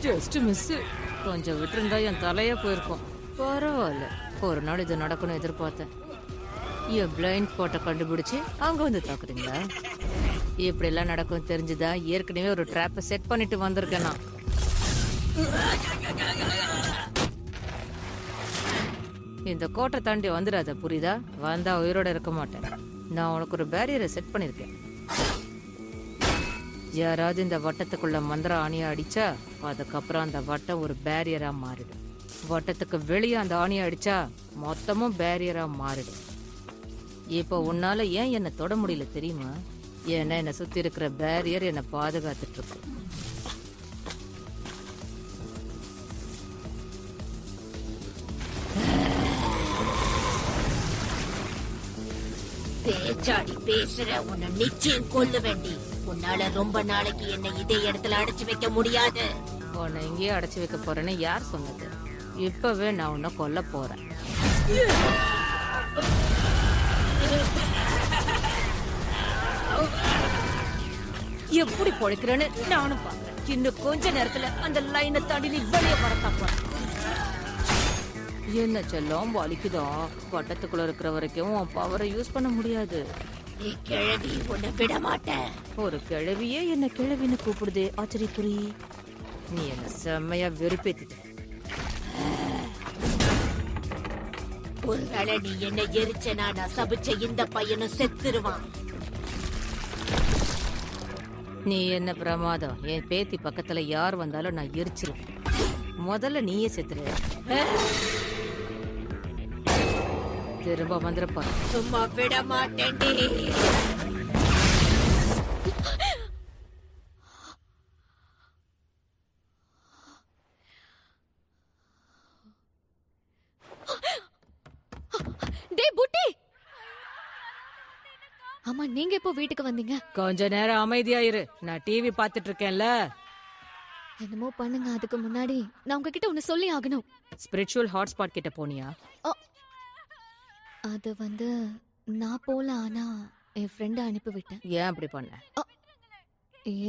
Just miss. கொஞ்சம் விட்டுருந்தா என் தலையா போயிருக்கும். பரவாயில்ல, ஒரு நாள் இது நடக்கணும் எதிர்பார்த்தேன். என் பிளைண்ட் ஸ்பாட்டை கண்டுபிடிச்சு அங்க வந்து தாக்குறீங்களா? இப்படி எல்லாம் நடக்கும் தெரிஞ்சுதா ஏற்கனவே ஒரு ட்ராப்பை செட் பண்ணிட்டு வந்திருக்கேன் நான். இந்த கோட்டை தாண்டி வந்துடாத, புரியுதா? வந்தா உயிரோட இருக்க மாட்டேன். நான் உனக்கு ஒரு பேரியரை செட் பண்ணிருக்கேன். யாராவது இந்த வட்டத்துக்குள்ள மந்திர ஆணியை அடிச்சா அதுக்கப்புறம் அந்த வட்டம் ஒரு பேரியரா மாறிடும். வட்டத்துக்கு வெளியே அந்த ஆணியை அடிச்சா மொத்தமும் பேரியரா மாறிடும். இப்போ உன்னால ஏன் என்னை தொட முடியல தெரியுமா? ஏன்னா என்னை சுத்தி இருக்கிற பேரியர் என்னை பாதுகாத்துட்டு இருக்கு. பேச்சாடி பேசுற உன்னை நிச்சயம் கொல்ல வேண்டி. உன்னால ரொம்ப நாளைக்கு என்ன இதே இடத்துல அடைச்சு வைக்க முடியாது. உன்னை எங்கேயே அடைச்சு வைக்க போறேன்னு யார் சொன்னது? இப்பவே நான் உன்னை கொல்ல போறேன். எப்படி பொழைக்கிறேன்னு நானும் பாக்குறேன். இன்னும் கொஞ்ச நேரத்துல அந்த லைனை தாண்டி நீ வெளியே வரத்தாப்ப. என்ன செல்லம் வலிக்குதா? வட்டத்துக்குள்ள இருக்கிற வரைக்கும் உன் பவரை யூஸ் பண்ண முடியாது. நீ கிழவி, உன்னை விட மாட்டேன். ஒரு கிழவியே என்ன கிழவின்னு கூப்பிடுதே, ஆச்சரியக்குறி. நீ என்ன செம்மையா வெறுப்பேத்திட்ட. ஒருவேளை நீ என்ன எரிச்சனா நான் சபிச்ச இந்த பையனும் செத்துருவான். நீ என்ன பிரமாதம்? என் பேத்தி பக்கத்துல யார் வந்தாலும் நான் எரிச்சிருவேன். முதல்ல நீயே செத்துரு. திரும்ப வந்துருப்பா. சும்மா விட மாட்டேன்டி. ஆமா, நீங்க எப்போ வீட்டுக்கு வந்தீங்க? கொஞ்ச நேரம் அமைதியா இரு, நான் டிவி பாத்துட்டு இருக்கேன்ல. என்னமோ பண்ணுங்க, அதுக்கு முன்னாடி நான் உங்ககிட்ட ஒன்னு சொல்லி ஆகணும். ஸ்பிரிச்சுவல் ஹாட்ஸ்பாட் கிட்ட போனியா? அது நான் போல, ஆனா என் ஃப்ரெண்ட அனுப்பி விட்டேன். ஏன் அப்படி பண்ண?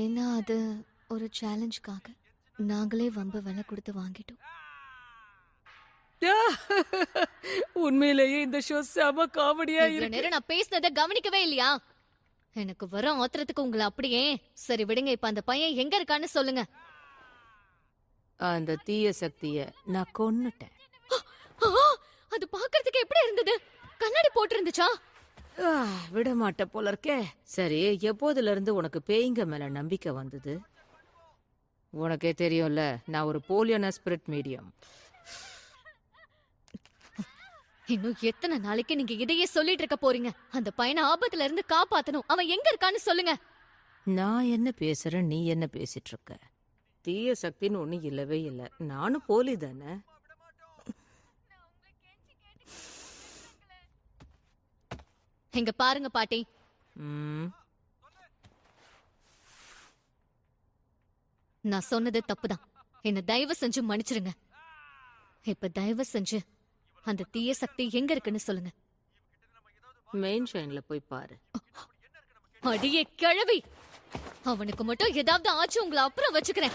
ஏன்னா அது ஒரு சேலஞ்சுக்காக நாங்களே வம்ப விலை கொடுத்து வாங்கிட்டோம். உண்மையிலேயே இந்த ஷோ செம காமெடியா இருக்கு. நேரம் நான் பேசினதை கவனிக்கவே இல்லையா? எனக்கு வர ஆத்திரத்துக்கு உங்களை அப்படியே. சரி விடுங்க, இப்ப அந்த பையன் எங்க இருக்கான்னு சொல்லுங்க. அந்த தீய சக்திய நான் கொன்னுட்டேன். அது பாக்குறதுக்கு எப்படி இருந்தது? கண்ணாடி போட்டு இருந்துச்சா? விட மாட்ட போல இருக்கே. சரி, எப்போதுல இருந்து உனக்கு பேய்ங்க மேல நம்பிக்கை வந்தது? உனக்கே தெரியும்ல, நான் ஒரு போலியான ஸ்பிரிட் மீடியம். இன்னும் எத்தனை நாளைக்கு நீங்க இதையே சொல்லிட்டு இருக்க போறீங்க? அந்த பையனை ஆபத்துல இருந்து காப்பாத்தணும். அவன் எங்க இருக்கான்னு சொல்லுங்க. நான் என்ன பேசுறேன், நீ என்ன பேசிட்டு இருக்க? தீய சக்தின்னு ஒண்ணு இல்லவே இல்ல. நானும் போலி தானே. எங்க பாருங்க பாட்டி. நான் சொன்னது தப்புதான். என்ன தயவு செஞ்சு மன்னிச்சிருங்க. இப்ப தயவு செஞ்சு அந்த தீய சக்தி எங்க இருக்குன்னு சொல்லுங்க. மெயின் ஷைன்ல போய் பாரு. அடியே கிழவி, அவனுக்கு மட்டும் ஏதாவது ஆச்சு உங்களை அப்புறம் வச்சுக்கிறேன்.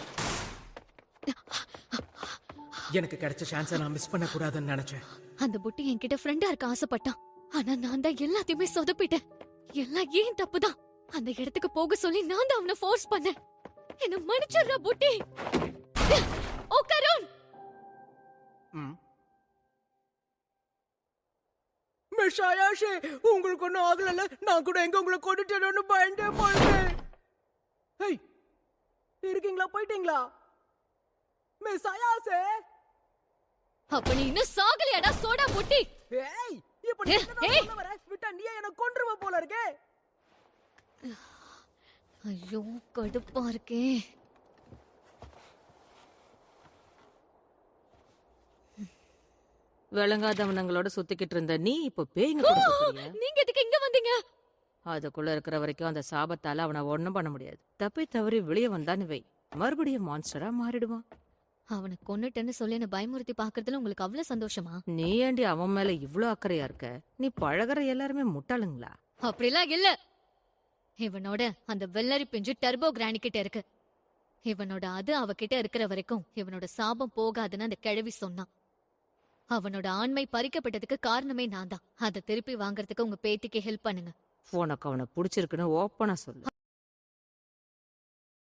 எனக்கு கிடைச்ச சான்ஸை நான் மிஸ் பண்ண கூடாதுன்னு நினைச்சேன். அந்த புட்டி என்கிட்ட ஃப்ரெண்டா இருக்க ஆசைப்பட்டான். ஆனா நான் தான் எல்லாத்தையுமே சொதப்பிட்டேன். எல்லாம் ஏன் தப்புதான். அந்த இடத்துக்கு போக சொல்லி நான் தான் அவனை ஃபோர்ஸ் பண்ணேன். என்ன மன்னிச்சிடுறா புட்டி. ஓ கருண், மிஸ் ஆயாஷே, உங்களுக்கு ஒன்றும் ஆகல. நான் கூட எங்க உங்களை கொண்டுட்டேன்னு பயந்தே போயிட்டேன். இருக்கீங்களா? போயிட்டீங்களா மிஸ் ஆயாஷே? அப்ப நீ இன்னும் சாகலையாடா சோடா புட்டி? ஏய், இப்ப நீ என்ன வர விட்டா நீ என்ன கொன்றுவ போல இருக்கே. ஐயோ கடுப்பா இருக்கே. விளங்காதவனங்களோட சுத்திக்கிட்டு இருந்த நீ இப்ப பேய்ங்க கூட சுத்துறியா? நீங்க எதுக்கு இங்க வந்தீங்க? அதுக்குள்ள இருக்கிற வரைக்கும் அந்த சாபத்தால அவனை ஒண்ணும் பண்ண முடியாது. தப்பி தவறி வெளியே வந்தான்னு வை, மறுபடியும் மான்ஸ்டரா மாறிடுவான். அவனை கொன்னுட்டேன்னு சொல்லி என்ன பயமுறுத்தி பாக்குறதுல உங்களுக்கு அவ்வளவு சந்தோஷமா? நீ ஏண்டி அவன் மேல இவ்ளோ அக்கறையா இருக்க? நீ பழகுற எல்லாருமே முட்டாளுங்களா? அப்படிலாம் இல்ல. இவனோட அந்த வெள்ளரி பிஞ்சு டர்போ கிராணி கிட்ட இருக்கு. இவனோட அது அவகிட்ட இருக்கிற வரைக்கும் இவனோட சாபம் போகாதுன்னு அந்த கிழவி சொன்னான். அவனோட ஆண்மை பறிக்கப்பட்டதுக்கு காரணமே நான் தான். அதை திருப்பி வாங்குறதுக்கு உங்க பேத்திக்கு ஹெல்ப் பண்ணுங்க. உனக்கு அவனை பிடிச்சிருக்குன்னு ஓப்பனா சொல்லு.